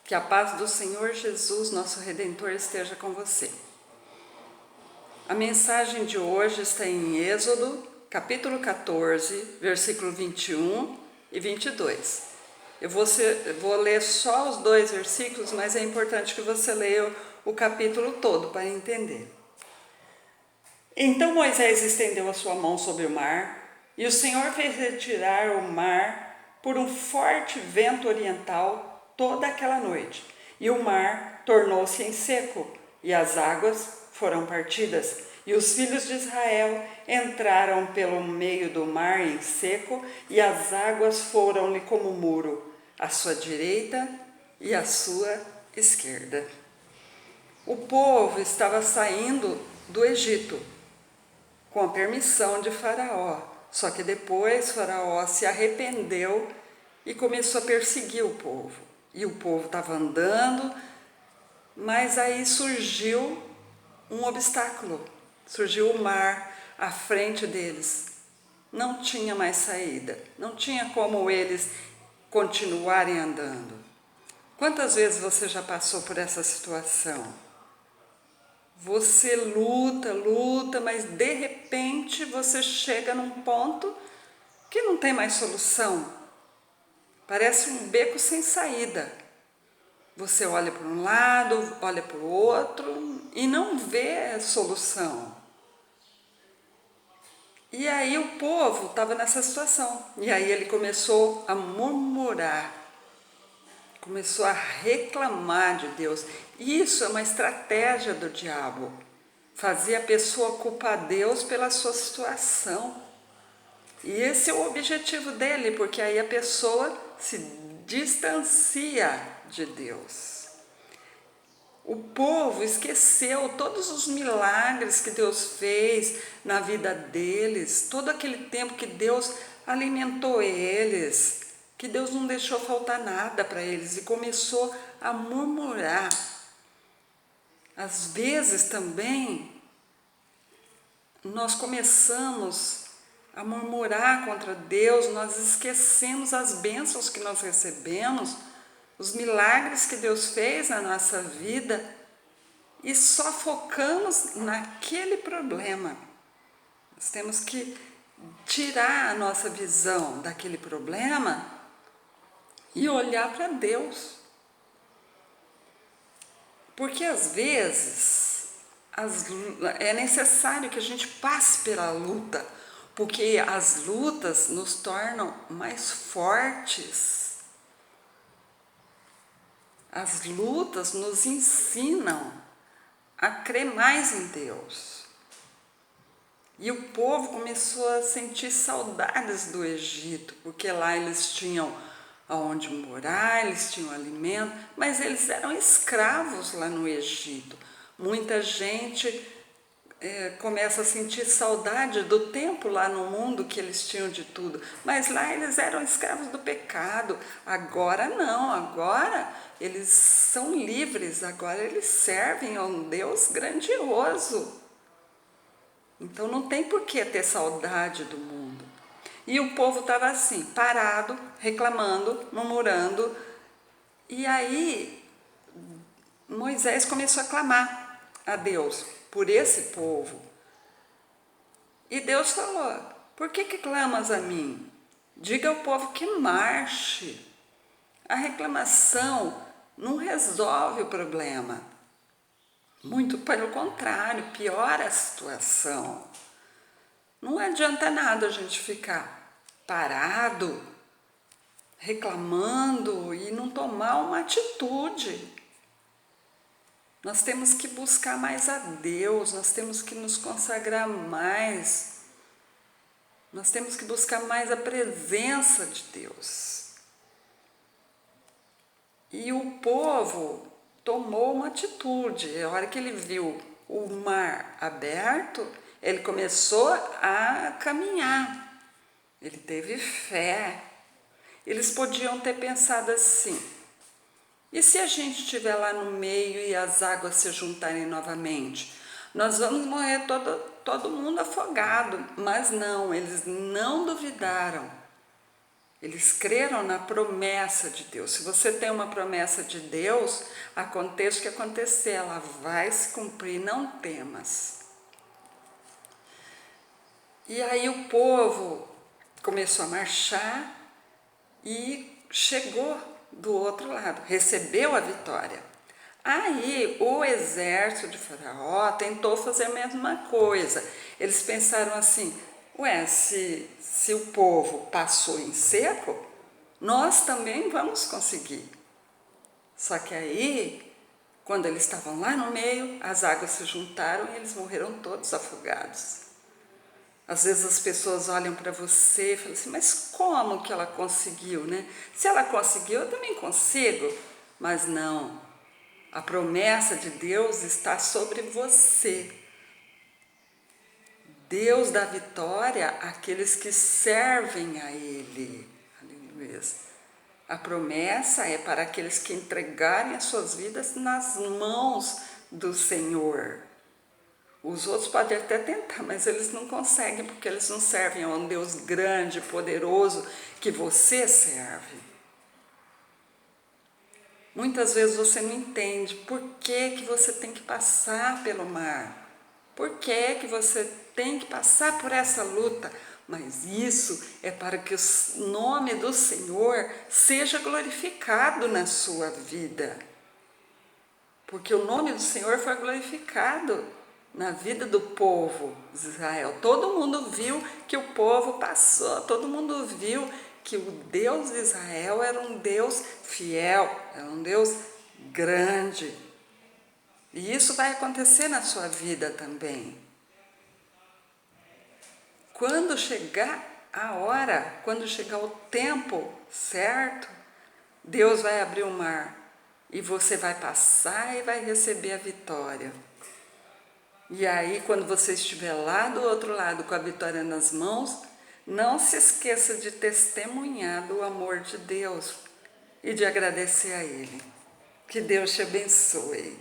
Que a paz do Senhor Jesus, nosso Redentor, esteja com você. A mensagem de hoje está em Êxodo, capítulo 14, versículo 21 e 22. Eu vou ler só os 2 versículos, mas é importante que você leia o capítulo todo para entender. Então Moisés estendeu a sua mão sobre o mar, e o Senhor fez retirar o mar por um forte vento oriental toda aquela noite, e o mar tornou-se em seco, e as águas foram partidas, e os filhos de Israel entraram pelo meio do mar em seco, e as águas foram-lhe como muro, à sua direita e à sua esquerda. O povo estava saindo do Egito, com a permissão de Faraó, só que depois Faraó se arrependeu e começou a perseguir o povo. E o povo estava andando, mas aí surgiu um obstáculo, surgiu o mar à frente deles. Não tinha mais saída, não tinha como eles continuarem andando. Quantas vezes você já passou por essa situação? Você luta, mas de repente você chega num ponto que não tem mais solução. Parece um beco sem saída. Você olha para um lado, olha para o outro e não vê solução. E aí o povo estava nessa situação. E aí ele começou a murmurar, começou a reclamar de Deus. Isso é uma estratégia do diabo. Fazer a pessoa culpar Deus pela sua situação. E esse é o objetivo dele, porque aí a pessoa se distancia de Deus. O povo esqueceu todos os milagres que Deus fez na vida deles, todo aquele tempo que Deus alimentou eles, que Deus não deixou faltar nada para eles e começou a murmurar. Às vezes também nós começamos a murmurar contra Deus, nós esquecemos as bênçãos que nós recebemos, os milagres que Deus fez na nossa vida e só focamos naquele problema. Nós temos que tirar a nossa visão daquele problema e olhar para Deus. Porque às vezes é necessário que a gente passe pela luta, porque as lutas nos tornam mais fortes. As lutas nos ensinam a crer mais em Deus. E o povo começou a sentir saudades do Egito, porque lá eles tinham aonde morar, eles tinham alimento, mas eles eram escravos lá no Egito. Muita gente começa a sentir saudade do tempo lá no mundo que eles tinham de tudo, mas lá eles eram escravos do pecado. Agora não, agora eles são livres, agora eles servem a um Deus grandioso. Então não tem por que ter saudade do mundo. E o povo estava assim, parado, reclamando, murmurando. E aí Moisés começou a clamar a Deus por esse povo. E Deus falou: por que clamas a mim? Diga ao povo que marche. A reclamação não resolve o problema. Muito pelo contrário, piora a situação. Não adianta nada a gente ficar parado, reclamando e não tomar uma atitude. Nós temos que buscar mais a Deus, nós temos que nos consagrar mais, nós temos que buscar mais a presença de Deus. E o povo tomou uma atitude. A hora que ele viu o mar aberto, ele começou a caminhar, ele teve fé. Eles podiam ter pensado assim: e se a gente estiver lá no meio e as águas se juntarem novamente? Nós vamos morrer todo mundo afogado. Mas não, eles não duvidaram. Eles creram na promessa de Deus. Se você tem uma promessa de Deus, aconteça o que acontecer, ela vai se cumprir, não temas. E aí o povo começou a marchar e chegou do outro lado, recebeu a vitória. Aí o exército de Faraó tentou fazer a mesma coisa. Eles pensaram assim, ué, se o povo passou em seco, nós também vamos conseguir. Só que aí, quando eles estavam lá no meio, as águas se juntaram e eles morreram todos afogados. Às vezes as pessoas olham para você e falam assim, mas como que ela conseguiu, né? Se ela conseguiu, eu também consigo. Mas não, a promessa de Deus está sobre você. Deus dá vitória àqueles que servem a Ele. Aleluia. A promessa é para aqueles que entregarem as suas vidas nas mãos do Senhor. Os outros podem até tentar, mas eles não conseguem, porque eles não servem a um Deus grande, poderoso, que você serve. Muitas vezes você não entende por que você tem que passar pelo mar, por que você tem que passar por essa luta, mas isso é para que o nome do Senhor seja glorificado na sua vida. Porque o nome do Senhor foi glorificado na vida do povo de Israel. Todo mundo viu que o povo passou, todo mundo viu que o Deus de Israel era um Deus fiel, era um Deus grande. E isso vai acontecer na sua vida também. Quando chegar a hora, quando chegar o tempo certo, Deus vai abrir o mar e você vai passar e vai receber a vitória. E aí, quando você estiver lá do outro lado com a vitória nas mãos, não se esqueça de testemunhar do amor de Deus e de agradecer a Ele. Que Deus te abençoe.